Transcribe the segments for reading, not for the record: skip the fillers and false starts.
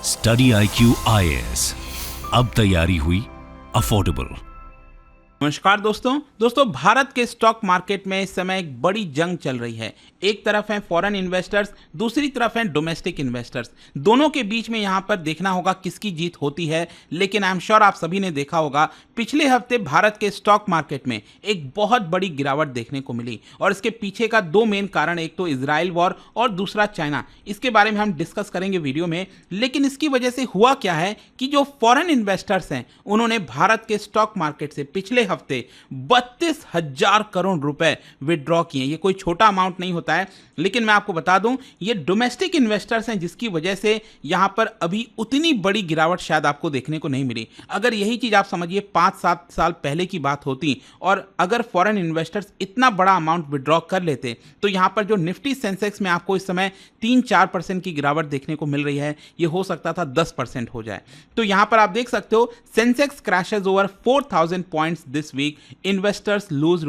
Study IQ IAS, अब तैयारी हुई अफोर्डेबल। नमस्कार दोस्तों भारत के स्टॉक मार्केट में इस समय एक बड़ी जंग चल रही है। एक तरफ हैं फॉरेन इन्वेस्टर्स, दूसरी तरफ हैं डोमेस्टिक इन्वेस्टर्स। दोनों के बीच में यहां पर देखना होगा किसकी जीत होती है। लेकिन आई एम श्योर आप सभी ने देखा होगा पिछले हफ्ते भारत के स्टॉक मार्केट में एक बहुत बड़ी गिरावट देखने को मिली और इसके पीछे का दो मेन कारण, एक तो इजराइल वॉर और दूसरा चाइना। इसके बारे में हम डिस्कस करेंगे वीडियो में। लेकिन इसकी वजह से हुआ क्या है कि जो फॉरेन इन्वेस्टर्स हैं उन्होंने भारत के स्टॉक मार्केट से पिछले हफ्ते 32,000 करोड़ रुपए विड्रॉ किए। ये कोई छोटा अमाउंट नहीं होता है, लेकिन मैं आपको बता दूं ये डोमेस्टिक इन्वेस्टर्स हैं जिसकी वजह से यहां पर अभी उतनी बड़ी गिरावट शायद आपको देखने को नहीं मिली। अगर यही चीज आप समझिए 5-7 साल पहले की बात होती और अगर फॉरेन इन्वेस्टर्स इतना बड़ा अमाउंट विड्रॉ कर लेते तो यहां पर जो निफ्टी सेंसेक्स में आपको इस समय 3-4% की गिरावट देखने को मिल रही है, ये हो सकता था 10% हो जाए। तो यहां पर आप देख सकते हो Sensex crashes over 4,000 points this week, investors lose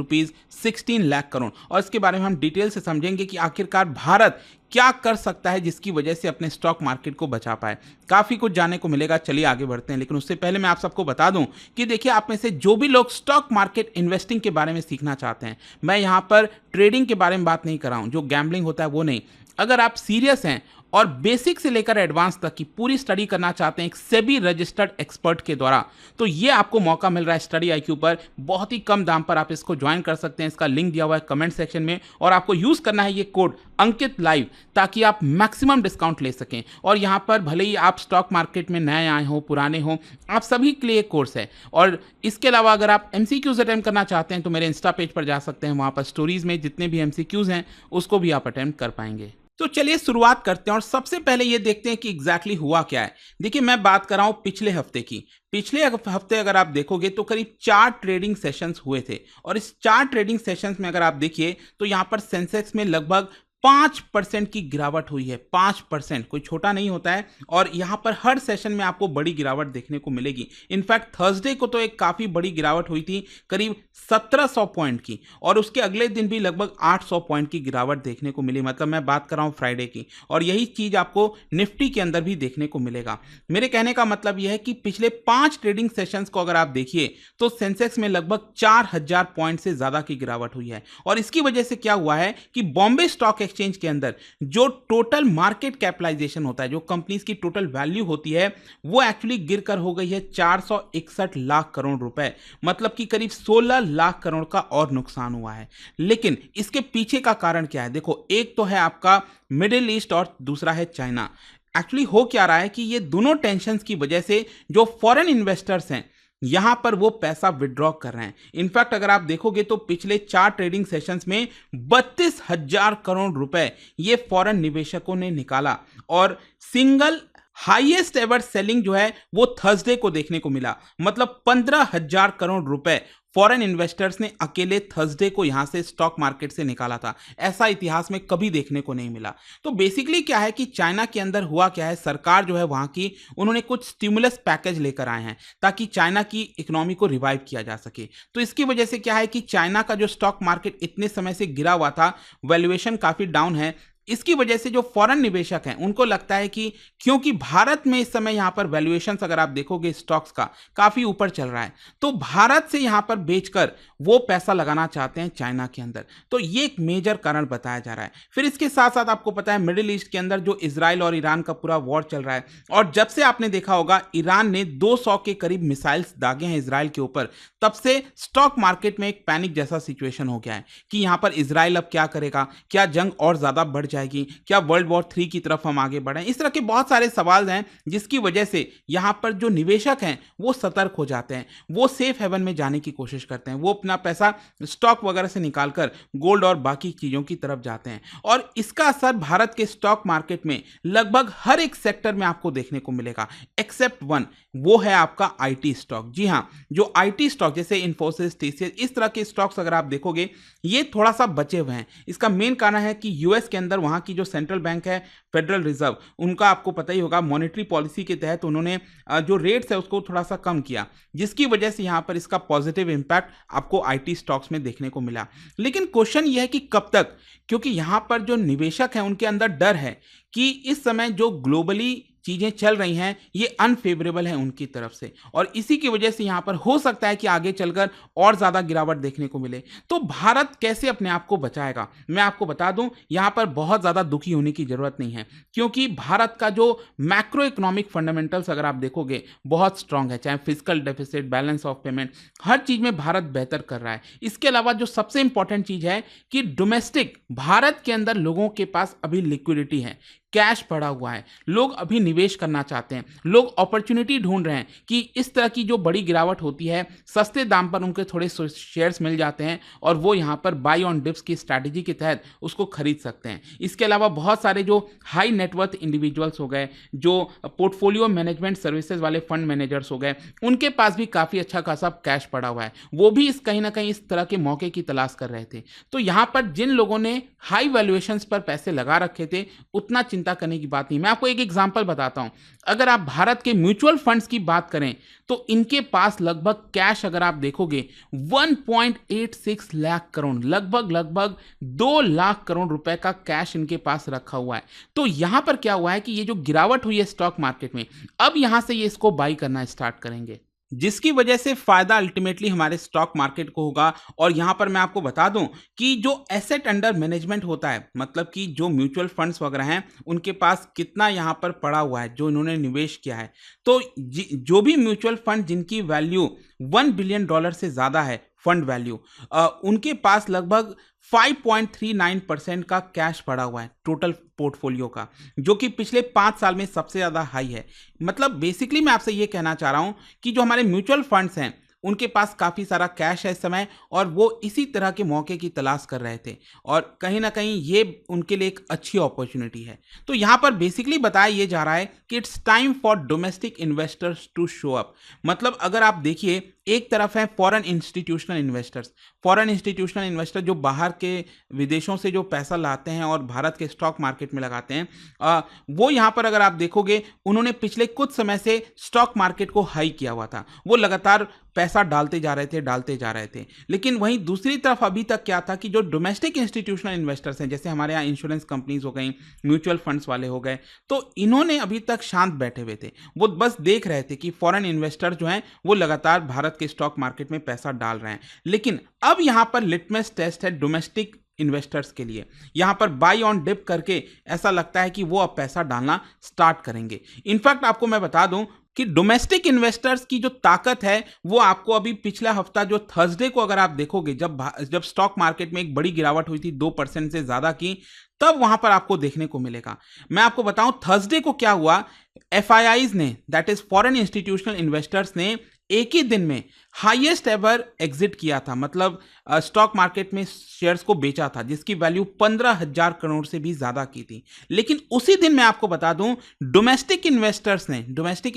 ₹16 lakh crore. और इसके बारे में हम डिटेल से समझेंगे कि आखिरकार भारत क्या कर सकता है जिसकी वजह से अपने स्टॉक मार्केट को बचा पाए। काफी कुछ जानने को मिलेगा, चलिए आगे बढ़ते हैं। लेकिन उससे पहले मैं आप सबको बता दूं कि देखिए, आप में से जो भी लोग स्टॉक मार्केट इन्वेस्टिंग के बारे में सीखना चाहते हैं, मैं यहां पर ट्रेडिंग के बारे में बात नहीं कर रहा हूं, जो गैम्बलिंग होता है वो नहीं। अगर आप सीरियस हैं और बेसिक से लेकर एडवांस तक की पूरी स्टडी करना चाहते हैं एक सेबी रजिस्टर्ड एक्सपर्ट के द्वारा, तो ये आपको मौका मिल रहा है स्टडी IQ पर। बहुत ही कम दाम पर आप इसको ज्वाइन कर सकते हैं। इसका लिंक दिया हुआ है कमेंट सेक्शन में और आपको यूज करना है ये कोड अंकित लाइव, ताकि आप मैक्सिमम डिस्काउंट ले सकें। और यहां पर भले ही आप स्टॉक मार्केट में नए आए हो, पुराने हो, आप सभी के लिए कोर्स है। और इसके अलावा अगर आप MCQs अटेम्प्ट करना चाहते हैं तो मेरे इंस्टा पेज पर जा सकते हैं। वहां पर स्टोरीज में जितने भी MCQs हैं उसको भी आप अटेम्प्ट कर पाएंगे। तो चलिए शुरुआत करते हैं और सबसे पहले ये देखते हैं कि एग्जैक्टली हुआ क्या है। देखिए, मैं बात कर रहा हूं पिछले हफ्ते की। पिछले हफ्ते अगर आप देखोगे तो करीब 4 ट्रेडिंग सेशंस हुए थे और इस 4 ट्रेडिंग सेशंस में अगर आप देखिए तो यहां पर सेंसेक्स में लगभग 5% की गिरावट हुई है। 5% कोई छोटा नहीं होता है। और यहां पर हर सेशन में आपको बड़ी गिरावट देखने को मिलेगी। इनफैक्ट थर्सडे को तो एक काफी बड़ी गिरावट हुई थी, करीब 1700 पॉइंट की, और उसके अगले दिन भी लगभग 800 पॉइंट की गिरावट देखने को मिली। मतलब मैं बात कर रहा हूं फ्राइडे की। और यही चीज आपको निफ्टी के अंदर भी देखने को मिलेगा। मेरे कहने का मतलब यह है कि पिछले 5 ट्रेडिंग सेशंस को अगर आप देखिए तो सेंसेक्स में लगभग 4,000 पॉइंट से ज्यादा की गिरावट हुई है। और इसकी वजह से क्या हुआ है कि बॉम्बे स्टॉक एक्सचेंज के अंदर जो टोटल मार्केट कैपिटलाइजेशन होता है, जो कंपनीज की टोटल वैल्यू होती है, वो एक्चुअली गिरकर हो गई है 461 लाख करोड़ रुपए। मतलब कि करीब 16 लाख करोड़ का और नुकसान हुआ है। लेकिन इसके पीछे का कारण क्या है? देखो, एक तो है आपका मिडिल ईस्ट और दूसरा है चाइना। एक्चुअली हो क्या रहा है कि ये दोनों टेंशंस की वजह से जो फॉरेन इन्वेस्टर्स हैं यहां पर वो पैसा विड्रॉ कर रहे हैं। इनफैक्ट अगर आप देखोगे तो पिछले 4 ट्रेडिंग सेशंस में 32,000 करोड़ रुपए ये फॉरेन निवेशकों ने निकाला। और सिंगल हाईएस्ट एवर सेलिंग जो है वो थर्सडे को देखने को मिला। मतलब 15,000 करोड़ रुपए फॉरेन इन्वेस्टर्स ने अकेले थर्सडे को यहां से स्टॉक मार्केट से निकाला था। ऐसा इतिहास में कभी देखने को नहीं मिला। तो बेसिकली क्या है कि चाइना के अंदर हुआ क्या है, सरकार जो है वहां की, उन्होंने कुछ स्टिमुलस पैकेज लेकर आए हैं ताकि चाइना की इकोनॉमी को रिवाइव किया जा सके। तो इसकी वजह से क्या है कि चाइना का जो स्टॉक मार्केट इतने समय से गिरा हुआ था, वैल्यूएशन काफी डाउन है। इसकी वजह से जो फॉरेन निवेशक हैं उनको लगता है कि क्योंकि भारत में इस समय यहां पर वैल्यूएशंस अगर आप देखोगे स्टॉक्स का काफी ऊपर चल रहा है, तो भारत से यहां पर बेचकर वो पैसा लगाना चाहते हैं चाइना के अंदर। तो ये एक मेजर कारण बताया जा रहा है। फिर इसके साथ साथ आपको पता है मिडिल ईस्ट के अंदर जो इजराइल और ईरान का पूरा वॉर चल रहा है, और जब से आपने देखा होगा ईरान ने 200 के करीब मिसाइल्स दागे हैं इजराइल के ऊपर, तब से स्टॉक मार्केट में एक पैनिक जैसा सिचुएशन हो गया है कि यहां पर इजराइल अब क्या करेगा, क्या जंग और ज्यादा बढ़ जाएगी, क्या वर्ल्ड वॉर 3 की तरफ हम आगे बढ़ें। इस तरह के बहुत सारे सवाल हैं जिसकी वजह से यहां पर जो निवेशक हैं वो सतर्क हो जाते हैं। वो सेफ हेवन में जाने की कोशिश करते हैं। वो अपना पैसा स्टॉक वगैरह से निकालकर गोल्ड और बाकी चीजों की तरफ जाते हैं। और इसका असर भारत के स्टॉक मार्केट में लगभग हर एक सेक्टर में आपको देखने को मिलेगा एक्सेप्ट वन, वो है आपका IT स्टॉक। जी हां, जो IT स्टॉक जैसे इन्फोसिस, TCS, इस तरह के स्टॉक्स अगर आप देखोगे ये थोड़ा सा बचे हुए हैं। इसका मेन कारण है कि यूएस के अंदर वहां की जो सेंट्रल बैंक है फेडरल रिजर्व, उनका आपको पता ही होगा मॉनेटरी पॉलिसी के तहत उन्होंने जो रेट्स है उसको थोड़ा सा कम किया, जिसकी वजह से यहां पर इसका पॉजिटिव इंपैक्ट आपको IT स्टॉक्स में देखने को मिला। लेकिन क्वेश्चन यह है कि कब तक, क्योंकि यहां पर जो निवेशक हैं उनके अंदर डर है कि इस समय जो ग्लोबली चीजें चल रही हैं ये अनफेवरेबल है उनकी तरफ से, और इसी की वजह से यहां पर हो सकता है कि आगे चलकर और ज्यादा गिरावट देखने को मिले। तो भारत कैसे अपने आप को बचाएगा, मैं आपको बता दूं यहां पर बहुत ज्यादा दुखी होने की जरूरत नहीं है, क्योंकि भारत का जो मैक्रो इकोनॉमिक फंडामेंटल्स अगर आप देखोगे बहुत स्ट्रांग है, चाहे physical deficit, balance of payment, हर चीज में भारत बेहतर कर रहा है। इसके अलावा जो सबसे इंपॉर्टेंट चीज है कि डोमेस्टिक भारत के अंदर लोगों के पास अभी लिक्विडिटी है, कैश पड़ा हुआ है, लोग अभी निवेश करना चाहते हैं, लोग अपॉर्चुनिटी ढूंढ रहे हैं कि इस तरह की जो बड़ी गिरावट होती है सस्ते दाम पर उनके थोड़े शेयर्स मिल जाते हैं और वो यहां पर बाय ऑन डिप्स की स्ट्रैटेजी के तहत उसको खरीद सकते हैं। इसके अलावा बहुत सारे जो हाई नेटवर्थ इंडिविजुअल्स हो गए, जो पोर्टफोलियो मैनेजमेंट सर्विसेज वाले फंड मैनेजर्स हो गए, उनके पास भी काफी अच्छा खासा कैश पड़ा हुआ है, वो भी इस कहीं ना कहीं इस तरह के मौके की तलाश कर रहे थे। तो यहां पर जिन लोगों ने हाई वैल्यूएशंस पर पैसे लगा रखे थे उतना चिंता करने की बात नहीं। मैं आपको एक एग्जांपल बताता हूं, अगर आप भारत के म्यूचुअल फंड्स की बात करें तो इनके पास लगभग कैश अगर आप देखोगे 1.86 लाख करोड़, लगभग 2 लाख करोड़ रुपए का कैश इनके पास रखा हुआ है। तो यहां पर क्या हुआ है कि ये जो गिरावट हुई है स्टॉक मार्केट में, अब यहां से ये इसको बाई करना स्टार्ट करेंगे, जिसकी वजह से फायदा अल्टीमेटली हमारे स्टॉक मार्केट को होगा। और यहां पर मैं आपको बता दूं कि जो एसेट अंडर मैनेजमेंट होता है, मतलब कि जो म्यूचुअल फंड्स वगैरह हैं उनके पास कितना यहां पर पड़ा हुआ है जो इन्होंने निवेश किया है, तो जो भी म्यूचुअल फंड जिनकी वैल्यू $1 बिलियन से ज्यादा है फंड वैल्यू, उनके पास लगभग 5.39% का कैश पड़ा हुआ है टोटल पोर्टफोलियो का, जो कि पिछले 5 साल में सबसे ज्यादा हाई है। मतलब बेसिकली मैं आपसे ये कहना चाह रहा हूं कि जो हमारे म्यूचुअल फंड्स हैं उनके पास काफी सारा कैश है इस समय, और वो इसी तरह के मौके की तलाश कर रहे थे, और कहीं ना कहीं ये उनके लिए एक अच्छी अपॉर्चुनिटी है। तो यहां पर बेसिकली बताया ये जा रहा है कि it's time for domestic investors to show up. मतलब अगर आप देखिए, एक तरफ है फॉरेन इंस्टीट्यूशनल इन्वेस्टर जो बाहर के विदेशों से जो पैसा लाते हैं और भारत के स्टॉक मार्केट में लगाते हैं, वो यहां पर अगर आप देखोगे उन्होंने पिछले कुछ समय से स्टॉक मार्केट को हाई किया हुआ था, वो लगातार पैसा डालते जा रहे थे। लेकिन वहीं दूसरी तरफ अभी तक क्या था कि जो डोमेस्टिक इंस्टीट्यूशनल इन्वेस्टर्स हैं, जैसे हमारे यहाँ इंश्योरेंस कंपनीज हो गई, म्यूचुअल फंड्स वाले हो गए, तो इन्होंने अभी तक शांत बैठे हुए थे, वो बस देख रहे थे कि फॉरेन इन्वेस्टर जो हैं वो लगातार भारत के स्टॉक मार्केट में पैसा डाल रहे हैं। लेकिन अब यहां पर लिटमस टेस्ट है डोमेस्टिक इन्वेस्टर्स के लिए, यहां पर बाय ऑन डिप करके ऐसा लगता है कि वो अब पैसा डालना स्टार्ट करेंगे। इनफैक्ट आपको मैं बता दूं कि डोमेस्टिक इन्वेस्टर्स की जो ताकत है वो आपको अभी पिछला हफ्ता जो थर्सडे को अगर आप देखोगे, जब स्टॉक मार्केट में एक बड़ी गिरावट हुई थी 2% से ज्यादा की, तब वहां पर आपको देखने को मिलेगा। मैं आपको बताऊं थर्सडे को क्या हुआ, एफआईआईज ने, that is foreign institutional investors ने, एक ही दिन में हाईएस्ट एवर एग्जिट किया था, मतलब स्टॉक मार्केट में शेयर्स को बेचा था, जिसकी वैल्यू 15,000 करोड़ से भी ज्यादा की थी। लेकिन उसी दिन मैं आपको बता दूं डोमेस्टिक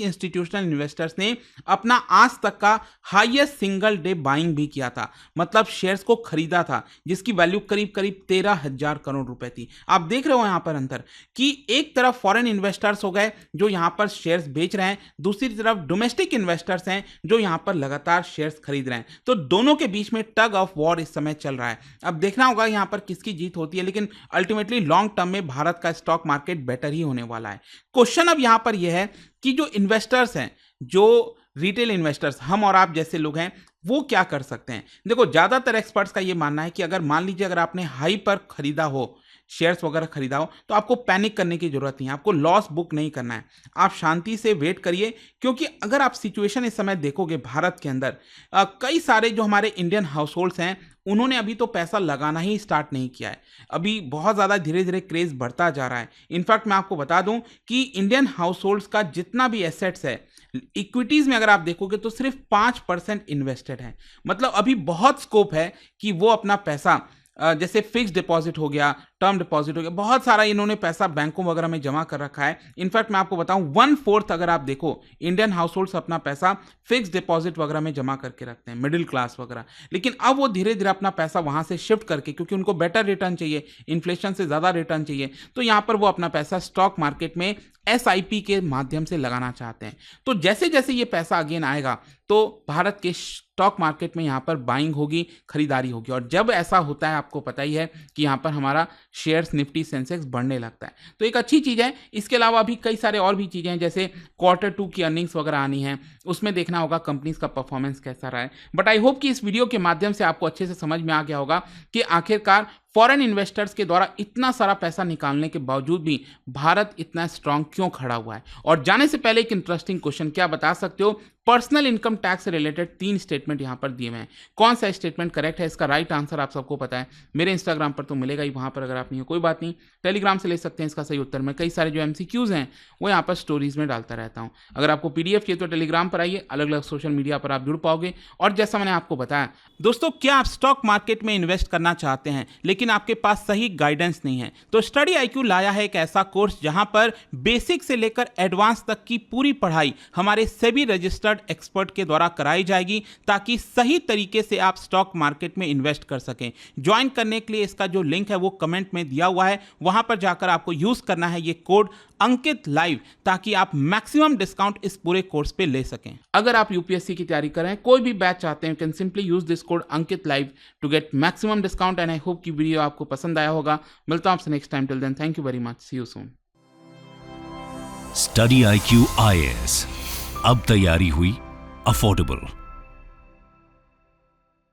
इंस्टीट्यूशनल इन्वेस्टर्स ने अपना आज तक का हाईएस्ट सिंगल डे बाइंग भी किया था, मतलब शेयर्स को खरीदा था, जिसकी वैल्यू करीब 13,000 करोड़ रुपए थी। आप देख रहे हो यहां पर अंतर कि एक तरफ फॉरेन इन्वेस्टर्स हो गए जो यहां पर शेयर्स बेच रहे हैं, दूसरी तरफ डोमेस्टिक इन्वेस्टर्स हैं जो यहां पर लगातार शेयर्स खरीद रहे हैं। तो दोनों के बीच में टग ऑफ वॉर इस समय चल रहा है। अब देखना होगा यहां पर किसकी जीत होती है, लेकिन अल्टीमेटली लॉन्ग टर्म में भारत का स्टॉक मार्केट बेटर ही होने वाला है। क्वेश्चन अब यहां पर यह है कि जो इन्वेस्टर्स हैं, जो रिटेल इन्वेस्टर्स, हम और आप जैसे लोग हैं, वो क्या कर सकते हैं। देखो, ज्यादातर एक्सपर्ट्स का यह मानना है कि अगर मान लीजिए अगर आपने हाई पर खरीदा हो, शेयर्स वगैरह खरीदा हो, तो आपको पैनिक करने की जरूरत नहीं है, आपको लॉस बुक नहीं करना है, आप शांति से वेट करिए। क्योंकि अगर आप सिचुएशन इस समय देखोगे भारत के अंदर, कई सारे जो हमारे इंडियन हाउस होल्ड्स हैं उन्होंने अभी तो पैसा लगाना ही स्टार्ट नहीं किया है, अभी बहुत ज़्यादा धीरे धीरे क्रेज बढ़ता जा रहा है। इनफैक्ट मैं आपको बता दूं कि इंडियन हाउस होल्ड्स का जितना भी एसेट्स है, इक्विटीज में अगर आप देखोगे तो सिर्फ 5% इन्वेस्टेड है। मतलब अभी बहुत स्कोप है कि वो अपना पैसा, जैसे फिक्स डिपॉजिट हो गया, टर्म डिपॉजिट हो गया, बहुत सारा इन्होंने पैसा बैंकों वगैरह में जमा कर रखा है। इनफैक्ट मैं आपको बताऊं 1/4 अगर आप देखो इंडियन हाउस होल्ड्स अपना पैसा फिक्स डिपॉजिट वगैरह में जमा करके रखते हैं, मिडिल क्लास वगैरह। लेकिन अब वो धीरे धीरे अपना पैसा वहां से शिफ्ट करके, क्योंकि उनको बेटर रिटर्न चाहिए, इन्फ्लेशन से ज्यादा रिटर्न चाहिए, तो यहां पर वो अपना पैसा स्टॉक मार्केट में SIP के माध्यम से लगाना चाहते हैं। तो जैसे जैसे ये पैसा अगेन आएगा तो भारत के स्टॉक मार्केट में यहाँ पर बाइंग होगी, खरीदारी होगी, और जब ऐसा होता है आपको पता ही है कि यहाँ पर हमारा शेयर्स निफ्टी सेंसेक्स बढ़ने लगता है। तो एक अच्छी चीज़ है। इसके अलावा भी कई सारे और भी चीज़ें हैं, जैसे Q2 की अर्निंग्स वगैरह आनी है, उसमें देखना होगा कंपनीज का परफॉर्मेंस कैसा रहा है। बट आई होप कि इस वीडियो के माध्यम से आपको अच्छे से समझ में आ गया होगा कि आखिरकार फॉरेन इन्वेस्टर्स के द्वारा इतना सारा पैसा निकालने के बावजूद भी भारत इतना स्ट्रांग क्यों खड़ा हुआ है। और जाने से पहले एक इंटरेस्टिंग क्वेश्चन, क्या बता सकते हो पर्सनल इनकम टैक्स से रिलेटेड 3 स्टेटमेंट यहां पर दिए हुए हैं, कौन सा स्टेटमेंट करेक्ट है? इसका राइट आंसर आप सबको पता है, मेरे इंस्टाग्राम पर तो मिलेगा ही, वहां पर अगर आप नहीं हो कोई बात नहीं, टेलीग्राम से ले सकते हैं इसका सही उत्तर। मैं कई सारे जो MCQs हैं वो यहाँ पर स्टोरीज में डालता रहता हूँ। अगर आपको PDF चाहिए तो टेलीग्राम पर आइए, अलग अलग सोशल मीडिया पर आप जुड़ पाओगे। और जैसा मैंने आपको बताया दोस्तों, क्या आप स्टॉक मार्केट में इन्वेस्ट करना चाहते हैं लेकिन आपके पास सही गाइडेंस नहीं है, तो स्टडी IQ लाया है एक ऐसा कोर्स जहां पर बेसिक से लेकर एडवांस तक की पूरी पढ़ाई हमारे सेबी रजिस्टर्ड एक्सपर्ट के द्वारा कराई जाएगी, ताकि सही तरीके से आप स्टॉक मार्केट में इन्वेस्ट कर सकें। ज्वाइन करने के लिए इसका जो लिंक है वो कमेंट में दिया हुआ है, वहां पर जाकर आपको यूज करना है ये कोड अंकित लाइव, ताकि आप मैक्सिमम डिस्काउंट इस पूरे कोर्स पे ले सकें। अगर आप UPSC की तैयारी कर रहे हैं, कोई भी बैच चाहते हैं, can simply use this code Ankit live to get maximum discount. And I hope कि वीडियो आपको पसंद आया होगा। मिलता हूं आपसे next time. Till then thank you very much, see you soon. Study IQ IAS, अब तैयारी हुई अफोर्डेबल।